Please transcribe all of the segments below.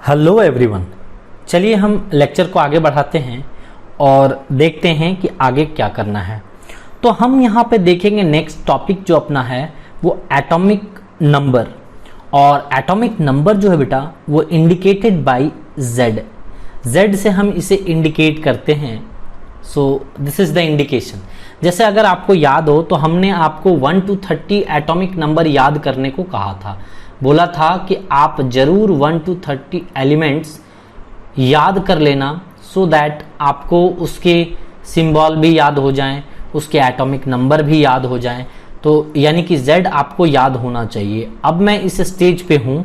Hello everyone, चलिए हम lecture को आगे बढ़ाते हैं और देखते हैं कि आगे क्या करना है। तो हम यहाँ पे देखेंगे नेक्स्ट टॉपिक जो अपना है वो एटॉमिक नंबर। और एटॉमिक नंबर जो है बेटा वो इंडिकेटेड बाय जेड। जेड से हम इसे इंडिकेट करते हैं। So this is the indication. जैसे अगर आपको याद हो तो हमने आपको 1 to 30 एटॉमिक नंबर याद करने को कहा था। बोला था कि आप जरूर 1 to 30 एलिमेंट्स याद कर लेना सो दैट आपको उसके सिंबल भी याद हो जाएं, उसके एटॉमिक नंबर भी याद हो जाएं। तो यानी कि Z आपको याद होना चाहिए। अब मैं इस स्टेज पे हूं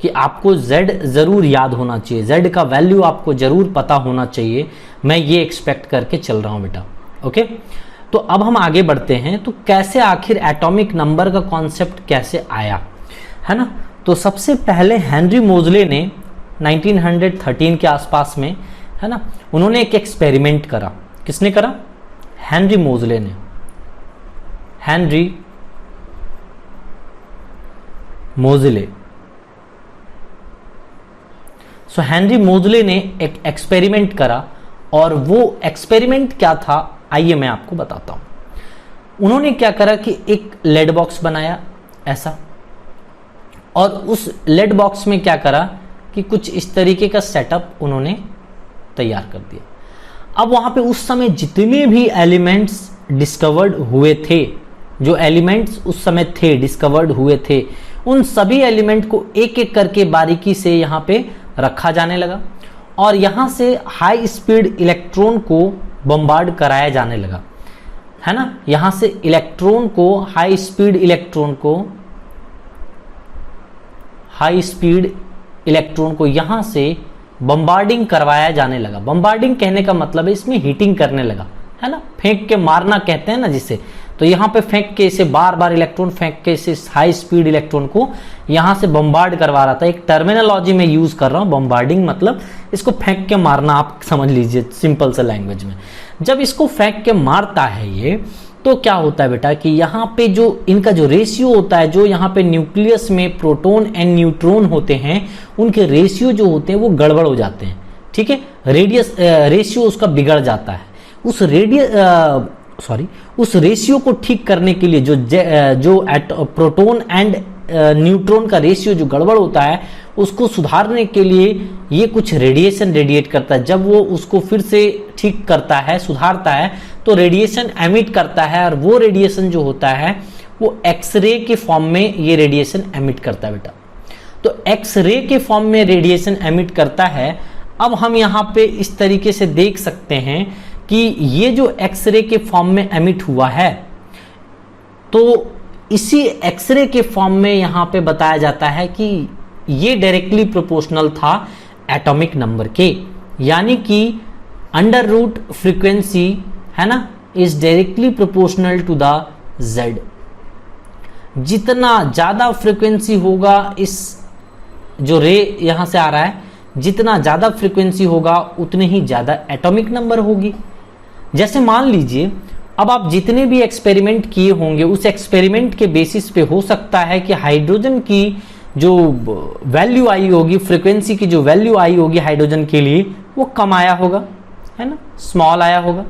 कि आपको Z जरूर याद होना चाहिए, Z का वैल्यू आपको जरूर पता होना चाहिए। मैं ये एक्सपेक्ट करके चल रहा हूं बेटा। ओके, तो अब हम आगे बढ़ते हैं। तो कैसे आखिर एटॉमिक नंबर का कॉन्सेप्ट कैसे आया, है ना। तो सबसे पहले हेनरी मोजले ने 1913 के आसपास में, है ना, उन्होंने एक एक्सपेरिमेंट करा। किसने करा? हेनरी मोजले ने। हेनरी मोजले। सो हेनरी मोजले ने एक एक्सपेरिमेंट करा और वो एक्सपेरिमेंट क्या था आइए मैं आपको बताता हूं। उन्होंने क्या करा कि एक लेड बॉक्स बनाया ऐसा, और उस लेड बॉक्स में क्या करा कि कुछ इस तरीके का सेटअप उन्होंने तैयार कर दिया। अब वहां पे उस समय जितने भी एलिमेंट्स डिस्कवर्ड हुए थे, जो एलिमेंट्स उस समय थे डिस्कवर्ड हुए थे, उन सभी एलिमेंट को एक एक करके बारीकी से यहाँ पे रखा जाने लगा और यहाँ से हाई स्पीड इलेक्ट्रॉन को बम्बार्ड कराया जाने लगा, है ना। यहाँ से इलेक्ट्रॉन को, हाई स्पीड इलेक्ट्रॉन को यहाँ से बम्बार्डिंग करवाया जाने लगा। बम्बार्डिंग कहने का मतलब है इसमें हीटिंग करने लगा, है ना, फेंक के मारना कहते हैं ना जिसे। तो यहाँ पे फेंक के इसे बार बार इलेक्ट्रॉन फेंक के इसे हाई स्पीड इलेक्ट्रॉन को यहाँ से बम्बार्ड करवा रहा था। एक टर्मिनोलॉजी में यूज कर रहा हूँ, बम्बार्डिंग मतलब इसको फेंक के मारना, आप समझ लीजिए सिंपल से लैंग्वेज में। जब इसको फेंक के मारता है ये, तो क्या होता है बेटा कि यहाँ पे जो इनका जो रेशियो होता है, जो यहाँ पे न्यूक्लियस में प्रोटॉन एंड न्यूट्रॉन होते हैं, उनके रेशियो जो होते हैं वो गड़बड़ हो जाते हैं। ठीक है, रेशियो उसका बिगड़ जाता है। उस रेशियो को ठीक करने के लिए जो प्रोटॉन एंड न्यूट्रॉन का रेशियो जो गड़बड़ होता है, उसको सुधारने के लिए ये कुछ रेडिएशन रेडिएट करता है। जब वो उसको फिर से ठीक करता है, सुधारता है, तो रेडिएशन एमिट करता है और वो रेडिएशन जो होता है वो एक्सरे के फॉर्म में ये रेडिएशन एमिट करता है बेटा। तो एक्सरे के फॉर्म में रेडिएशन एमिट करता है। अब हम यहाँ पे इस तरीके से देख सकते हैं कि ये जो एक्सरे के फॉर्म में एमिट हुआ है, तो इसी एक्सरे के फॉर्म में यहाँ पे बताया जाता है कि ये डायरेक्टली प्रोपोर्शनल था एटॉमिक नंबर के, यानी कि अंडर रूट फ्रीक्वेंसी, है ना, is directly proportional to the Z. जितना ज्यादा फ्रीक्वेंसी होगा, इस जो रे यहां से आ रहा है, जितना ज्यादा फ्रीक्वेंसी होगा उतने ही ज्यादा एटॉमिक नंबर होगी। जैसे मान लीजिए अब आप जितने भी एक्सपेरिमेंट किए होंगे, उस एक्सपेरिमेंट के बेसिस पे हो सकता है कि हाइड्रोजन की जो वैल्यू आई होगी, फ्रीक्वेंसी की जो वैल्यू आई होगी हाइड्रोजन के लिए, वो कम आया होगा, है ना, स्मॉल आया होगा।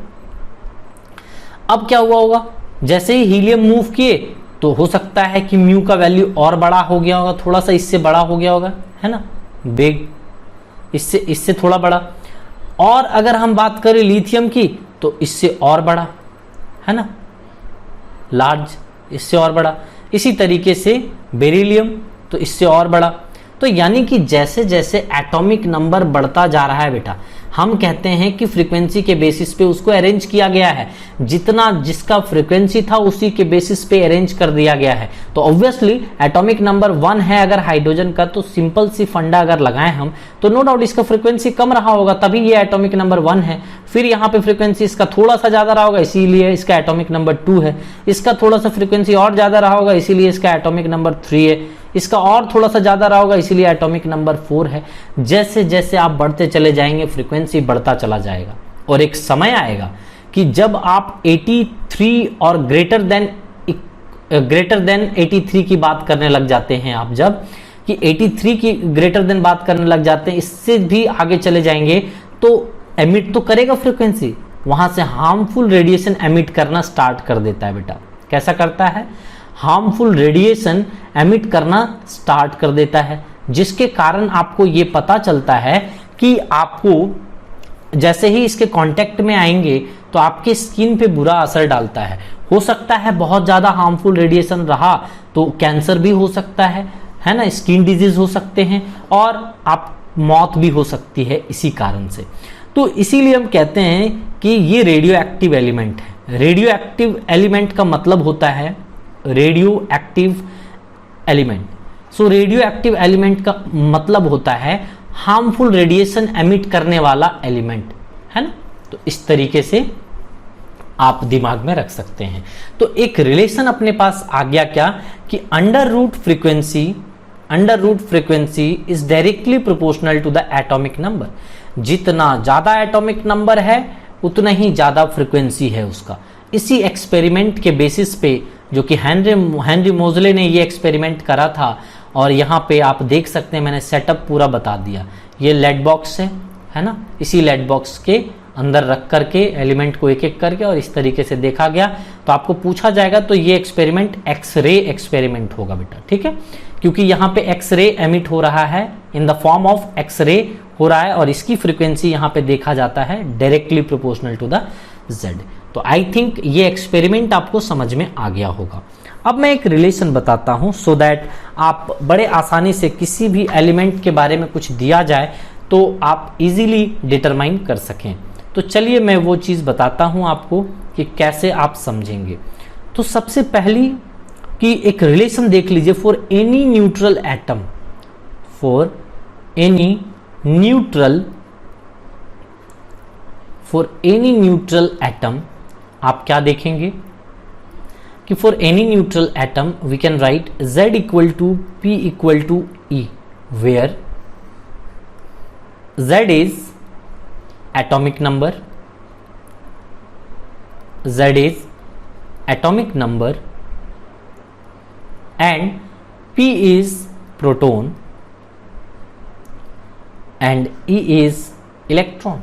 अब क्या हुआ होगा, जैसे ही हीलियम मूव किए तो हो सकता है कि म्यू का वैल्यू और बड़ा हो गया होगा, थोड़ा सा इससे बड़ा हो गया होगा, है ना, बिग, इससे थोड़ा बड़ा। और अगर हम बात करें लिथियम की तो इससे और बड़ा, है ना, लार्ज, इससे और बड़ा। इसी तरीके से बेरिलियम तो इससे और बड़ा। तो यानी कि जैसे जैसे एटॉमिक नंबर बढ़ता जा रहा है बेटा, हम कहते हैं कि फ्रीक्वेंसी के बेसिस पे उसको अरेंज किया गया है। जितना जिसका फ्रीक्वेंसी था उसी के बेसिस पे अरेंज कर दिया गया है। तो ऑब्वियसली एटॉमिक नंबर 1 है अगर हाइड्रोजन का, तो सिंपल सी फंडा अगर लगाएं हम, तो नो डाउट इसका फ्रीक्वेंसी कम रहा होगा, तभी ये एटॉमिक नंबर 1 है। फिर यहाँ पे फ्रीक्वेंसी इसका थोड़ा सा ज्यादा रहा होगा, इसीलिए इसका एटॉमिक नंबर 2 है। इसका थोड़ा सा फ्रीक्वेंसी और ज्यादा रहा होगा, इसीलिए इसका एटॉमिक नंबर 3 है। इसका और थोड़ा सा ज्यादा रहा होगा, इसीलिए एटॉमिक नंबर 4 है। जैसे जैसे आप बढ़ते चले जाएंगे फ्रीक्वेंसी बढ़ता चला जाएगा, और एक समय आएगा कि जब आप 83 और ग्रेटर देन 83 की बात करने लग जाते हैं आप, जब कि 83 की ग्रेटर देन बात करने लग जाते हैं, इससे भी आगे चले जाएंगे तो एमिट तो करेगा फ्रीक्वेंसी, वहां से हार्मफुल रेडिएशन एमिट करना स्टार्ट कर देता है बेटा। कैसा करता है? हार्मफुल रेडिएशन एमिट करना स्टार्ट कर देता है, जिसके कारण आपको ये पता चलता है कि आपको जैसे ही इसके कांटेक्ट में आएंगे तो आपके स्किन पे बुरा असर डालता है। हो सकता है बहुत ज्यादा हार्मफुल रेडिएशन रहा तो कैंसर भी हो सकता है ना, स्किन डिजीज हो सकते हैं और आप मौत भी हो सकती है इसी कारण से। तो इसीलिए हम कहते हैं कि ये रेडियो एक्टिव एलिमेंट है। रेडियो एक्टिव एलिमेंट का मतलब होता है रेडियो एक्टिव एलिमेंट। सो रेडियो एक्टिव एलिमेंट का मतलब होता है हार्मफुल रेडिएशन एमिट करने वाला एलिमेंट, है ना। तो इस तरीके से आप दिमाग में रख सकते हैं। तो एक रिलेशन अपने पास आ गया क्या कि under root frequency is directly proportional to the atomic number. जितना ज्यादा एटॉमिक नंबर है उतना ही ज्यादा फ्रीक्वेंसी है उसका। इसी एक्सपेरिमेंट के बेसिस पे, जो कि हेनरी मोजले ने ये एक्सपेरिमेंट करा था, और यहाँ पे आप देख सकते हैं मैंने सेटअप पूरा बता दिया। ये लेड बॉक्स है ना, इसी लेड बॉक्स के अंदर रख करके एलिमेंट को एक एक करके और इस तरीके से देखा गया। तो आपको पूछा जाएगा तो ये एक्सपेरिमेंट एक्सरे एक्सपेरिमेंट होगा बेटा, ठीक है, क्योंकि यहाँ पे एक्सरे एमिट हो रहा है, in the form of x-ray हो रहा है, और इसकी फ्रीक्वेंसी यहाँ पे देखा जाता है directly proportional to the Z. तो आई थिंक ये एक्सपेरिमेंट आपको समझ में आ गया होगा। अब मैं एक रिलेशन बताता हूं सो दैट आप बड़े आसानी से किसी भी एलिमेंट के बारे में कुछ दिया जाए तो आप इजीली डिटरमाइन कर सकें। तो चलिए मैं वो चीज़ बताता हूं आपको कि कैसे आप समझेंगे। तो सबसे पहली कि एक रिलेशन देख लीजिए for any neutral atom, for any neutral atom आप क्या देखेंगे कि for any neutral atom we can write Z equal to P equal to E, where Z is atomic number, Z is atomic number and P is proton and E is electron।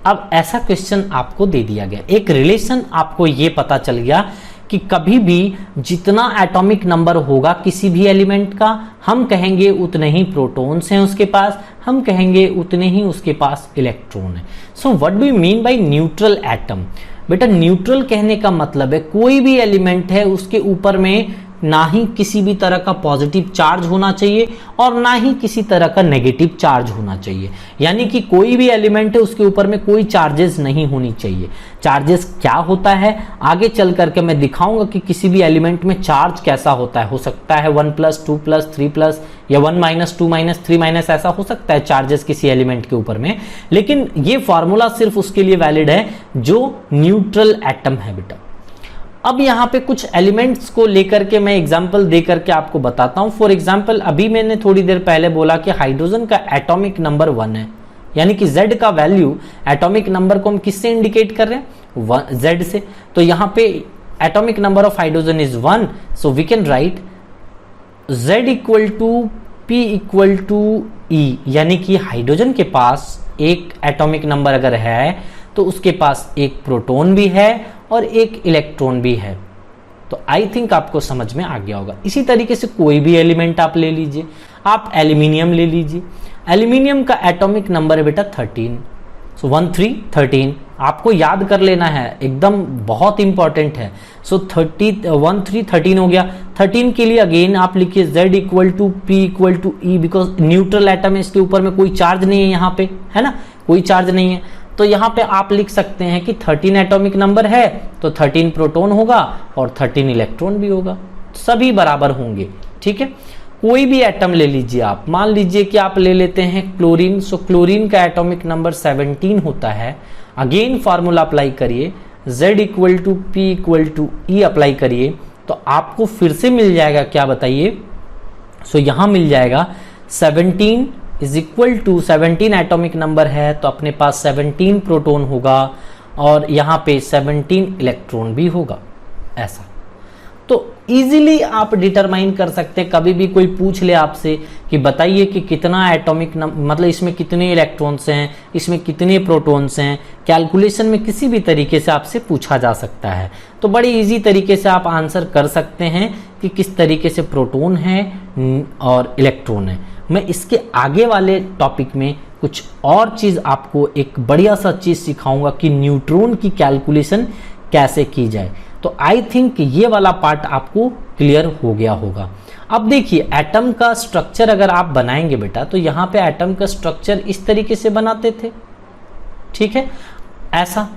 अब ऐसा question आपको दे दिया गया, एक relation आपको ये पता चल गया कि कभी भी जितना एटॉमिक नंबर होगा किसी भी एलिमेंट का, हम कहेंगे उतने ही प्रोटॉन्स हैं उसके पास, हम कहेंगे उतने ही उसके पास इलेक्ट्रॉन है। So what do you mean by neutral atom? बेटा न्यूट्रल कहने का मतलब है कोई भी एलिमेंट है उसके ऊपर में ना ही किसी भी तरह का पॉजिटिव चार्ज होना चाहिए और ना ही किसी तरह का नेगेटिव चार्ज होना चाहिए। यानी कि कोई भी एलिमेंट है उसके ऊपर में कोई चार्जेस नहीं होनी चाहिए। चार्जेस क्या होता है आगे चल करके मैं दिखाऊंगा कि किसी भी एलिमेंट में चार्ज कैसा होता है। हो सकता है 1+, 2+, 3+ या 1-, 2-, 3- ऐसा हो सकता है चार्जेस किसी एलिमेंट के ऊपर में, लेकिन ये फॉर्मूला सिर्फ उसके लिए वैलिड है जो न्यूट्रल एटम है बेटा। अब यहाँ पे कुछ एलिमेंट्स को लेकर के मैं एग्जांपल दे करके आपको बताता हूँ। फॉर एग्जांपल अभी मैंने थोड़ी देर पहले बोला कि हाइड्रोजन का एटॉमिक नंबर 1 है, यानी कि Z का वैल्यू एटॉमिक नंबर को हम किससे इंडिकेट कर रहे हैं? Z से। तो यहाँ पे atomic number of hydrogen is 1, so we can write Z equal to P equal to E, यानी कि हाइड्रोजन के पास एक एटॉमिक नंबर अगर है तो उसके पास एक प्रोटॉन भी है और एक इलेक्ट्रॉन भी है। तो आई थिंक आपको समझ में आ गया होगा। इसी तरीके से कोई भी एलिमेंट आप ले लीजिए, आप एल्यूमिनियम ले लीजिए। एल्यूमिनियम का एटॉमिक नंबर है बेटा 13, सो 1 3 13 आपको याद कर लेना है, एकदम बहुत इंपॉर्टेंट है। सो 1 3 13 हो गया। 13 के लिए अगेन आप लिखिए Z equal to P equal to E, because neutral atom है, इसके ऊपर में कोई चार्ज नहीं है, यहाँ पे है ना, कोई चार्ज नहीं है। तो यहाँ पे आप लिख सकते हैं कि 13 एटॉमिक नंबर है तो 13 प्रोटॉन होगा और 13 इलेक्ट्रॉन भी होगा, सभी बराबर होंगे, ठीक है। कोई भी एटम ले लीजिए आप, मान लीजिए कि आप ले लेते हैं क्लोरीन। सो क्लोरीन का एटॉमिक नंबर 17 होता है। अगेन फार्मूला अप्लाई करिए, Z equal to P equal to E apply करिए तो आपको फिर से मिल जाएगा, क्या बताइए? सो यहाँ मिल जाएगा 17 is equal to 17 atomic number है तो अपने पास 17 प्रोटॉन होगा और यहाँ पे 17 इलेक्ट्रॉन भी होगा, ऐसा। तो इजीली आप डिटरमाइन कर सकते हैं। कभी भी कोई पूछ ले आपसे कि बताइए कि कितना एटॉमिक मतलब इसमें कितने इलेक्ट्रॉन्स हैं, इसमें कितने प्रोटॉन्स हैं, कैलकुलेशन में किसी भी तरीके से आपसे पूछा जा सकता है। तो बड़ी इजी तरीके से आप आंसर कर सकते हैं कि किस तरीके से प्रोटॉन है और इलेक्ट्रॉन है। मैं इसके आगे वाले टॉपिक में कुछ और चीज आपको एक बढ़िया सा चीज सिखाऊंगा कि न्यूट्रॉन की कैलकुलेशन कैसे की जाए। तो आई थिंक ये वाला पार्ट आपको क्लियर हो गया होगा। अब देखिए एटम का स्ट्रक्चर अगर आप बनाएंगे बेटा, तो यहां पे एटम का स्ट्रक्चर इस तरीके से बनाते थे, ठीक है, ऐसा।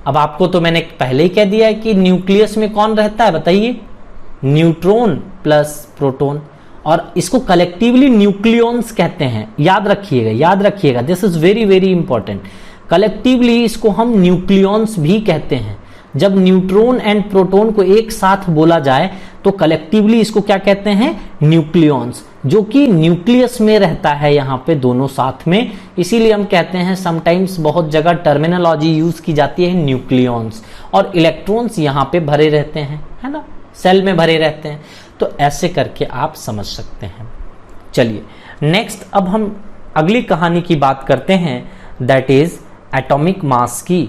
अब आपको तो मैंने पहले ही कह दिया है कि न्यूक्लियस में कौन रहता है, बताइए, न्यूट्रॉन प्लस प्रोटॉन, और इसको कलेक्टिवली न्यूक्लियॉन्स कहते हैं। याद रखिएगा, this is very very important. Collectively इसको हम न्यूक्लियॉन्स भी कहते हैं। जब न्यूट्रॉन एंड प्रोटॉन को एक साथ बोला जाए तो कलेक्टिवली इसको क्या कहते हैं, न्यूक्लियॉन्स, जो कि न्यूक्लियस में रहता है यहाँ पे दोनों साथ में। इसीलिए हम कहते हैं समटाइम्स बहुत जगह टर्मिनोलॉजी यूज की जाती है न्यूक्लियॉन्स, और इलेक्ट्रॉन्स यहाँ पे भरे रहते हैं, है ना, सेल में भरे रहते हैं। तो ऐसे करके आप समझ सकते हैं। चलिए नेक्स्ट, अब हम अगली कहानी की बात करते हैं, दैट इज एटॉमिक मास की।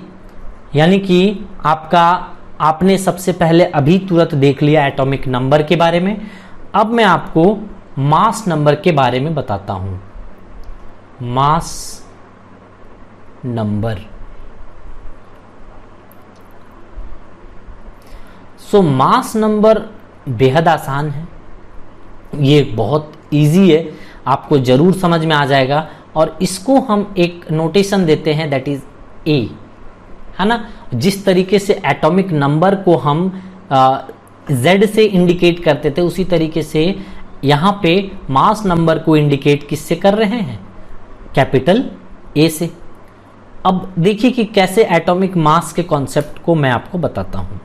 यानी कि आपने सबसे पहले अभी तुरंत देख लिया एटॉमिक नंबर के बारे में। अब मैं आपको मास नंबर के बारे में बताता हूं। मास नंबर, सो मास नंबर बेहद आसान है, ये बहुत इजी है, आपको जरूर समझ में आ जाएगा। और इसको हम एक नोटेशन देते हैं, दैट इज ए, है ना। जिस तरीके से एटॉमिक नंबर को हम Z से इंडिकेट करते थे, उसी तरीके से यहां पे मास नंबर को इंडिकेट किससे कर रहे हैं, कैपिटल A से। अब देखिए कि कैसे एटॉमिक मास के कॉन्सेप्ट को मैं आपको बताता हूं।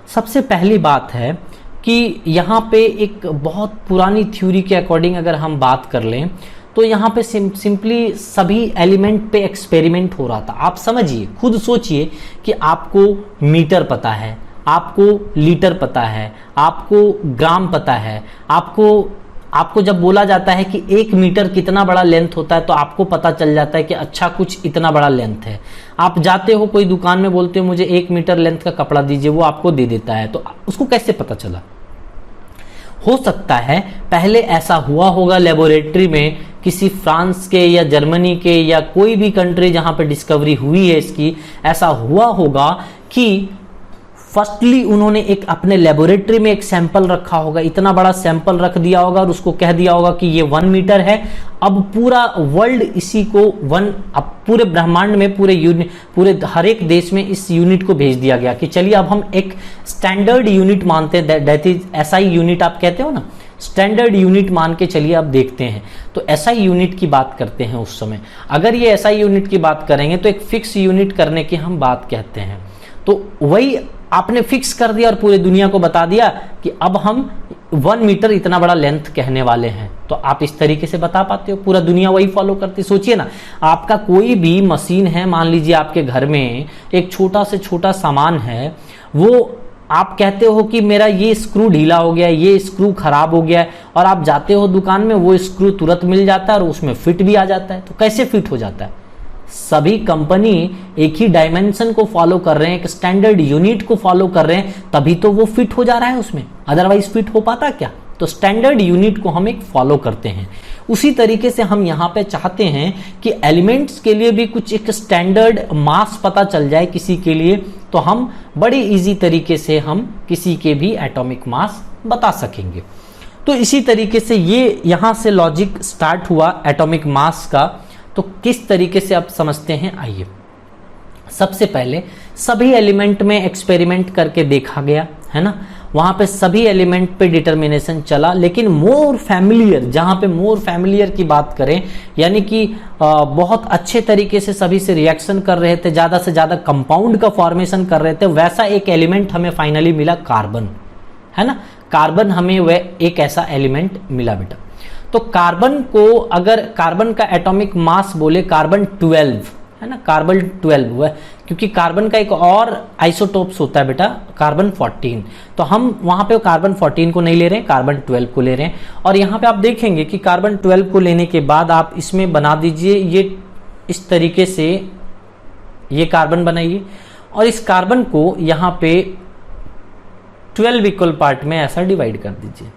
सबसे पहली बात है कि यहां पे एक बहुत पुरानी थ्योरी के अकॉर्डिंग अगर हम बात कर लें, तो यहाँ पे सिंपली सभी एलिमेंट पे एक्सपेरिमेंट हो रहा था। आप समझिए, खुद सोचिए कि आपको मीटर पता है, आपको लीटर पता है, आपको ग्राम पता है, आपको जब बोला जाता है कि 1 मीटर कितना बड़ा लेंथ होता है, तो आपको पता चल जाता है कि अच्छा कुछ इतना बड़ा लेंथ है। आप जाते हो कोई दुकान में, बोलते हो मुझे 1 मीटर लेंथ का कपड़ा दीजिए, वो आपको दे देता है। तो उसको कैसे पता चला? हो सकता है पहले ऐसा हुआ होगा लेबोरेटरी में, किसी फ्रांस के या जर्मनी के या कोई भी कंट्री जहां पे डिस्कवरी हुई है इसकी, ऐसा हुआ होगा कि फर्स्टली उन्होंने एक अपने लेबोरेटरी में एक सैंपल रखा होगा, इतना बड़ा सैंपल रख दिया होगा और उसको कह दिया होगा कि ये 1 मीटर है। अब पूरा वर्ल्ड इसी को अब पूरे ब्रह्मांड में पूरे हर एक देश में इस यूनिट को भेज दिया गया कि चलिए अब हम एक स्टैंडर्ड यूनिट मानते हैं, दैट इज एसआई यूनिट आप कहते हो ना, स्टैंडर्ड यूनिट मान के चलिए अब देखते हैं। तो एसआई यूनिट की बात करते हैं उस समय। अगर ये एसआई यूनिट की बात करेंगे तो एक फिक्स यूनिट करने की हम बात कहते हैं। तो वही आपने फिक्स कर दिया और पूरी दुनिया को बता दिया कि अब हम 1 मीटर इतना बड़ा लेंथ कहने वाले हैं। तो आप इस तरीके से बता पाते हो, पूरा दुनिया वही फॉलो करती। सोचिए ना, आपका कोई भी मशीन है, मान लीजिए आपके घर में एक छोटा से छोटा सामान है, वो आप कहते हो कि मेरा ये स्क्रू ढीला हो गया, ये स्क्रू खराब हो गया है, और आप जाते हो दुकान में, वो स्क्रू तुरंत मिल जाता है और उसमें फिट भी आ जाता है। तो कैसे फिट हो जाता है? सभी कंपनी एक ही डायमेंशन को फॉलो कर रहे हैं, एक स्टैंडर्ड यूनिट को फॉलो कर रहे हैं, तभी तो वो फिट हो जा रहा है उसमें, अदरवाइज फिट हो पाता क्या? तो स्टैंडर्ड यूनिट को हम एक फॉलो करते हैं। उसी तरीके से हम यहाँ पे चाहते हैं कि एलिमेंट्स के लिए भी कुछ एक स्टैंडर्ड मास पता चल जाए किसी के लिए, तो हम बड़ी इजी तरीके से हम किसी के भी एटॉमिक मास बता सकेंगे। तो इसी तरीके से ये यहाँ से लॉजिक स्टार्ट हुआ एटॉमिक मास का। तो किस तरीके से आप समझते हैं, आइए। सबसे पहले सभी एलिमेंट में एक्सपेरिमेंट करके देखा गया, है ना, वहां पे सभी एलिमेंट पे डिटर्मिनेशन चला। लेकिन मोर फैमिलियर, जहां पे मोर फैमिलियर की बात करें, यानी कि बहुत अच्छे तरीके से सभी से रिएक्शन कर रहे थे, ज्यादा से ज्यादा कंपाउंड का फॉर्मेशन कर रहे थे, वैसा एक एलिमेंट हमें फाइनली मिला, कार्बन, है ना। कार्बन हमें वह एक ऐसा एलिमेंट मिला बेटा। तो कार्बन को, अगर कार्बन का एटॉमिक मास बोले कार्बन 12, है ना, कार्बन 12, क्योंकि कार्बन का एक और आइसोटोप्स होता है बेटा कार्बन 14, तो हम वहां पे कार्बन 14 को नहीं ले रहे हैं, कार्बन 12 को ले रहे हैं। और यहाँ पे आप देखेंगे कि कार्बन 12 को लेने के बाद आप इसमें बना दीजिए ये इस तरीके से, ये कार्बन बनाइए और इस कार्बन को यहाँ पे 12 इक्वल पार्ट में ऐसा डिवाइड कर दीजिए।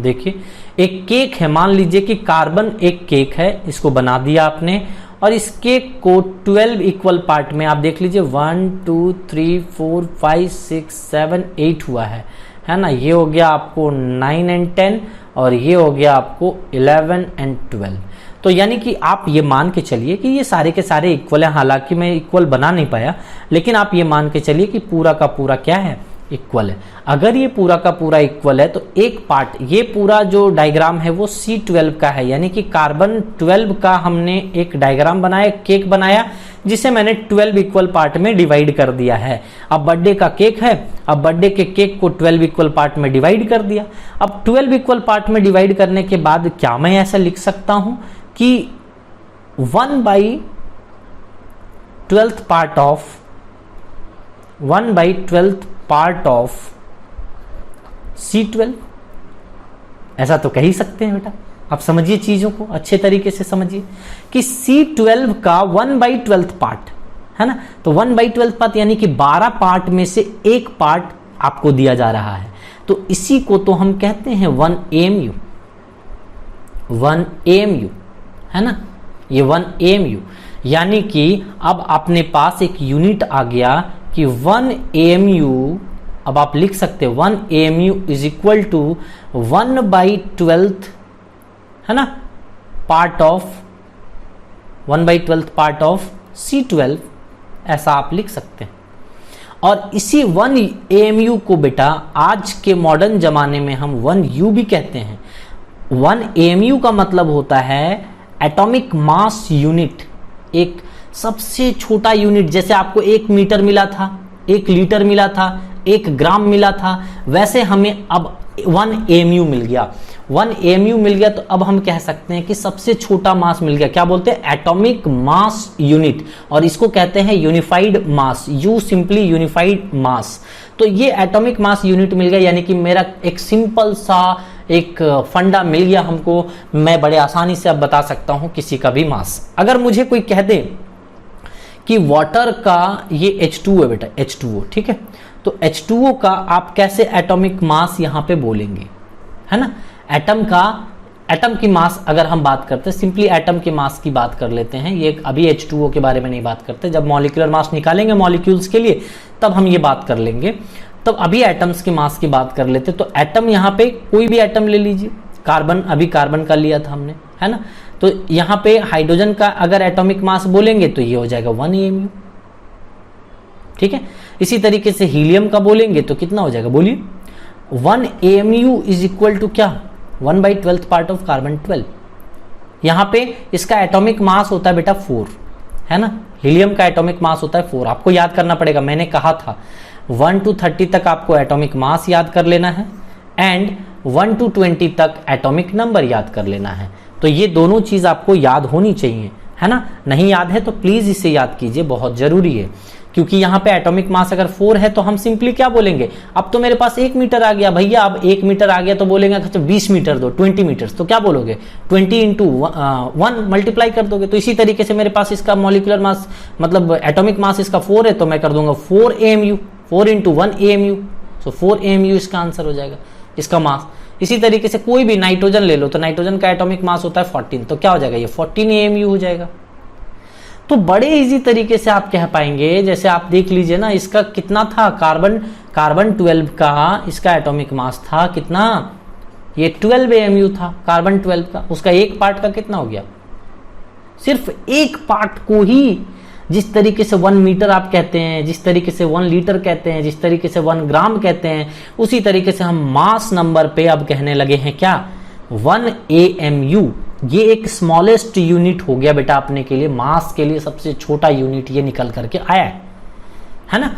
देखिए एक केक है, मान लीजिए कि कार्बन एक केक है, इसको बना दिया आपने और इस केक को 12 इक्वल पार्ट में आप देख लीजिए 1 2 3 4 5 6 7 8 हुआ है ना। ये हो गया आपको 9 एंड 10 और ये हो गया आपको 11 एंड 12। तो यानी कि आप ये मान के चलिए कि ये सारे के सारे इक्वल है, हालांकि मैं इक्वल बना नहीं पाया, लेकिन आप ये मान के चलिए कि पूरा का पूरा क्या है, इक्वल है। अगर ये पूरा का पूरा इक्वल है तो एक पार्ट, ये पूरा जो डायग्राम है वो C12 का है, यानी कि कार्बन 12 का हमने एक डायग्राम बनाया, केक बनाया, जिसे मैंने 12 इक्वल पार्ट में डिवाइड कर दिया है। अब बर्थडे का केक है, अब बर्थडे के केक को 12 इक्वल पार्ट में डिवाइड कर दिया। अब 12 इक्वल पार्ट में डिवाइड करने के बाद क्या मैं ऐसा लिख सकता हूं कि 1/12 पार्ट ऑफ C12, ऐसा तो कह ही सकते हैं बेटा। आप समझिए चीजों को अच्छे तरीके से समझिए कि C12 का 1/12 पार्ट है ना, तो 1/12 पार्ट यानी कि 12 पार्ट में से एक पार्ट आपको दिया जा रहा है, तो इसी को तो हम कहते हैं 1 AMU है ना, ये 1 AMU, यानी कि अब अपने पास एक यूनिट आ गया कि 1 AMU, अब आप लिख सकते हैं 1 AMU इज इक्वल टू 1/12 है ना, part of 1/12 part of C12, ऐसा आप लिख सकते हैं। और इसी 1 AMU को बेटा आज के मॉडर्न जमाने में हम 1U भी कहते हैं। 1 AMU का मतलब होता है एटॉमिक मास यूनिट, एक सबसे छोटा यूनिट। जैसे आपको 1 मीटर मिला था, 1 लीटर मिला था, 1 ग्राम मिला था, वैसे हमें अब 1 AMU मिल गया। 1 AMU मिल गया तो अब हम कह सकते हैं कि सबसे छोटा मास मिल गया। क्या बोलते हैं? एटॉमिक मास यूनिट, और इसको कहते हैं unified mass, you simply unified mass. तो ये एटॉमिक मास यूनिट मिल गया, यानी कि मेरा एक सिंपल सा एक फंडा मिल गया हमको। मैं बड़े आसानी से अब बता सकता हूं किसी का भी मास। अगर मुझे कोई कह दे कि वाटर का ये H2O है बेटा, H2O, ठीक है, तो H2O का आप कैसे एटॉमिक मास यहां पे बोलेंगे, है ना। एटम की मास अगर हम बात करते हैं, सिंपली एटम की मास की बात कर लेते हैं। ये अभी H2O के बारे में नहीं बात करते, जब मॉलिक्यूलर मास निकालेंगे मॉलिक्यूल्स के लिए तब हम ये बात कर लेंगे। तब अभी एटम्स की मास की बात कर लेते। तो एटम यहाँ पे कोई भी एटम ले लीजिए, कार्बन, अभी कार्बन का लिया था हमने, है ना। तो यहाँ पे हाइड्रोजन का अगर एटॉमिक मास बोलेंगे तो ये हो जाएगा 1 AMU, ठीक है। इसी तरीके से हीलियम का बोलेंगे तो कितना हो जाएगा, बोलिए। 1 AMU इज इक्वल टू क्या, 1/12 पार्ट ऑफ कार्बन 12। यहाँ पे इसका एटॉमिक मास होता है बेटा 4, है ना। हीलियम का एटॉमिक मास होता है 4। आपको याद करना पड़ेगा, मैंने कहा था 1 to 30 तक आपको एटॉमिक मास याद कर लेना है एंड 1 to 20 तक एटॉमिक नंबर याद कर लेना है। तो ये दोनों चीज आपको याद होनी चाहिए, है ना। नहीं याद है तो प्लीज इसे याद कीजिए, बहुत जरूरी है। क्योंकि यहाँ पे एटॉमिक मास अगर 4 है तो हम सिंपली क्या बोलेंगे, अब तो मेरे पास 1 मीटर आ गया भैया, अब 1 मीटर आ गया तो बोलेंगे अच्छा 20 मीटर दो, 20 मीटर, तो क्या बोलोगे 20 इंटू 1 मल्टीप्लाई कर दोगे। तो इसी तरीके से मेरे पास इसका मॉलिक्यूलर मास मतलब एटॉमिक मास इसका 4 है तो मैं कर दूंगा 4 AMU, 4 इंटू 1 AMU, सो 4 AMU इसका आंसर हो जाएगा, इसका मास। इसी तरीके से कोई भी नाइट्रोजन ले लो तो नाइट्रोजन का एटॉमिक मास होता है 14, तो क्या हो जाएगा, ये 14 AMU हो जाएगा। तो बड़े इजी तरीके से आप कह पाएंगे, जैसे आप देख लीजिए ना, इसका कितना था, कार्बन 12 का इसका एटॉमिक मास था कितना, ये 12 AMU था कार्बन 12 का। उसका एक पार्ट का कितना हो गया, सिर्फ एक पार्ट को ही, जिस तरीके से 1 मीटर आप कहते हैं, जिस तरीके से 1 लीटर कहते हैं, जिस तरीके से 1 ग्राम कहते हैं, उसी तरीके से हम मास नंबर पे अब कहने लगे हैं क्या, 1 AMU। ये एक स्मॉलेस्ट यूनिट हो गया बेटा अपने के लिए, मास के लिए सबसे छोटा यूनिट ये निकल करके आया है ना।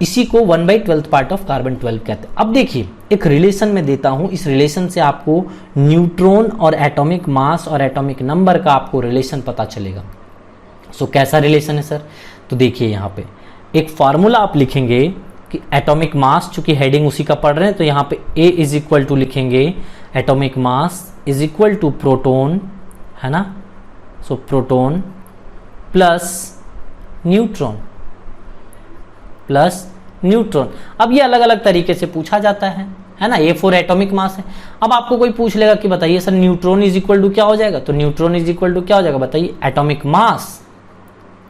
इसी को 1/12 पार्ट ऑफ कार्बन 12 कहते हैं। अब देखिए एक रिलेशन में देता हूं, इस रिलेशन से आपको न्यूट्रॉन और एटॉमिक मास और एटॉमिक नंबर का आपको रिलेशन पता चलेगा। सो कैसा रिलेशन है सर? तो देखिए यहां पे एक फार्मूला आप लिखेंगे कि एटॉमिक मास, चूंकि हेडिंग उसी का पढ़ रहे हैं तो यहां पे A इज इक्वल टू लिखेंगे atomic mass is equal to proton, है ना। So proton plus neutron plus neutron. अब ये अलग अलग तरीके से पूछा जाता है ना। A4 एटॉमिक मास है। अब आपको कोई पूछ लेगा कि बताइए sir neutron is equal to क्या हो जाएगा, तो न्यूट्रॉन इज इक्वल टू क्या हो जाएगा बताइए, एटॉमिक मास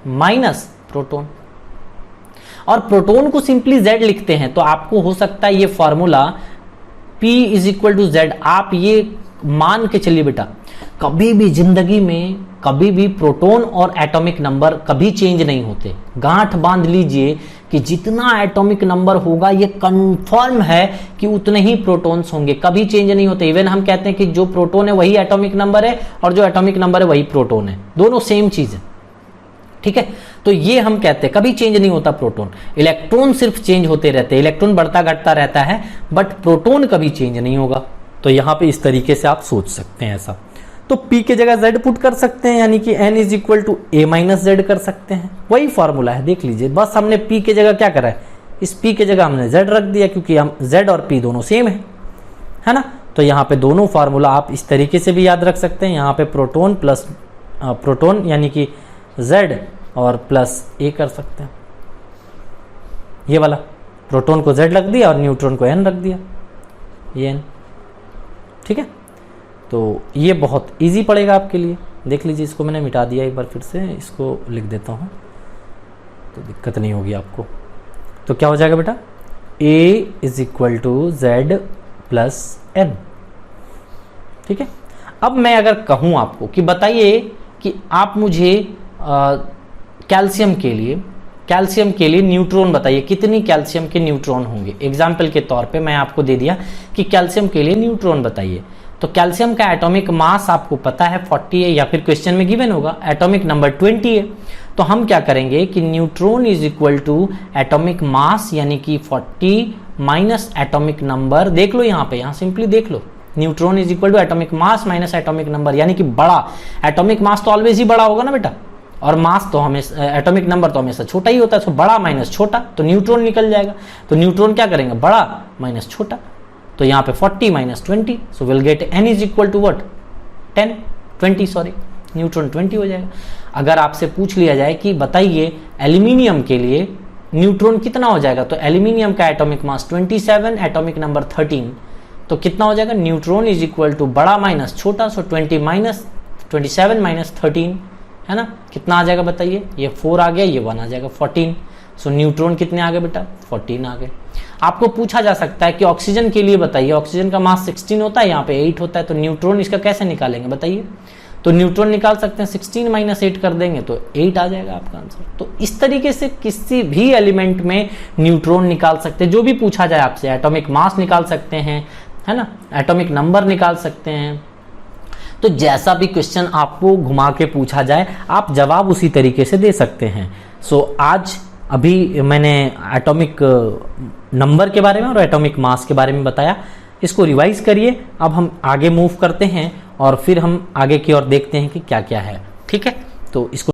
माइनस प्रोटोन। और प्रोटोन को सिंपली Z लिखते हैं, तो आपको हो सकता है ये formula P is equal to Z, आप ये मान के चलिए बेटा, कभी भी जिंदगी में कभी भी प्रोटोन और एटॉमिक नंबर कभी चेंज नहीं होते। गांठ बांध लीजिए कि जितना एटॉमिक नंबर होगा ये कंफर्म है कि उतने ही प्रोटॉन्स होंगे, कभी चेंज नहीं होते। इवन हम कहते हैं कि जो प्रोटोन है वही एटॉमिक नंबर है और जो एटॉमिक नंबर है वही प्रोटोन है, दोनों सेम चीज है, ठीक है। तो ये हम कहते हैं कभी चेंज नहीं होता प्रोटोन। इलेक्ट्रॉन सिर्फ चेंज होते रहते हैं, इलेक्ट्रॉन बढ़ता घटता रहता है, बट प्रोटोन कभी चेंज नहीं होगा। तो यहां पे इस तरीके से आप सोच सकते हैं ऐसा। तो P के जगह Z पुट कर सकते हैं, यानी कि N is equal to A minus Z कर सकते हैं। वही फॉर्मूला है, देख लीजिए। बस हमने P के जगह क्या करा है, इस P के जगह हमने Z रख दिया, क्योंकि हम Z और P दोनों सेम है ना। तो यहाँ पे दोनों फार्मूला आप इस तरीके से भी याद रख सकते हैं। यहाँ पे प्रोटोन प्लस प्रोटोन यानी कि Z और प्लस A कर सकते हैं। ये वाला प्रोटोन को Z रख दिया और न्यूट्रॉन को N रख दिया, ये N, ठीक है। तो ये बहुत इजी पड़ेगा आपके लिए। देख लीजिए, इसको मैंने मिटा दिया, एक बार फिर से इसको लिख देता हूँ तो दिक्कत नहीं होगी आपको। तो क्या हो जाएगा बेटा, A is equal to Z plus N, ठीक है। अब मैं अगर कहूँ आपको कि बताइए कि आप मुझे कैल्शियम के लिए न्यूट्रॉन बताइए, कितनी कैल्शियम के न्यूट्रॉन होंगे। एग्जाम्पल के तौर पे मैं आपको दे दिया कि कैल्शियम के लिए न्यूट्रॉन बताइए। तो कैल्शियम का एटॉमिक मास आपको पता है 40 है, या फिर क्वेश्चन में गिवन होगा एटॉमिक नंबर 20 है। तो हम क्या करेंगे कि neutron is equal to atomic mass यानी कि 40 माइनस एटॉमिक नंबर। देख लो यहाँ पे, यहाँ सिंपली देख लो, neutron is equal to atomic mass minus atomic number, यानी कि बड़ा। एटॉमिक मास तो ऑलवेज ही बड़ा होगा ना बेटा, और मास तो हमेशा, एटॉमिक नंबर तो हमेशा छोटा ही होता है। तो बड़ा माइनस छोटा, तो न्यूट्रॉन निकल जाएगा। तो न्यूट्रॉन क्या करेंगे, बड़ा माइनस छोटा। तो यहाँ पे 40 minus 20, so will get N is equal to what, 20 sorry, neutron 20 हो जाएगा। अगर आपसे पूछ लिया जाए कि बताइए एल्यूमिनियम के लिए न्यूट्रॉन कितना हो जाएगा, तो एल्यूमिनियम का एटॉमिक मास 27, एटॉमिक नंबर 13, तो कितना हो जाएगा, न्यूट्रॉन इज इक्वल टू बड़ा माइनस छोटा, सो 27 माइनस 13, है ना। कितना आ जाएगा बताइए, ये 4 आ गया, ये 1 आ जाएगा 14। सो न्यूट्रॉन कितने आ गए बेटा, 14 आ गए। आपको पूछा जा सकता है कि ऑक्सीजन के लिए बताइए, ऑक्सीजन का मास 16 होता है, यहाँ पे 8 होता है, तो न्यूट्रॉन इसका कैसे निकालेंगे बताइए। तो न्यूट्रॉन निकाल सकते हैं, 16 माइनस 8 कर देंगे तो 8 आ जाएगा आपका आंसर। तो इस तरीके से किसी भी एलिमेंट में न्यूट्रॉन निकाल सकते हैं, जो भी पूछा जाए आपसे। एटॉमिक मास निकाल सकते हैं, है ना, एटॉमिक नंबर निकाल सकते हैं। तो जैसा भी क्वेश्चन आपको घुमा के पूछा जाए, आप जवाब उसी तरीके से दे सकते हैं। सो आज अभी मैंने एटॉमिक नंबर के बारे में और एटॉमिक मास के बारे में बताया, इसको रिवाइज करिए। अब हम आगे मूव करते हैं और फिर हम आगे की ओर देखते हैं कि क्या क्या है, ठीक है। तो इसको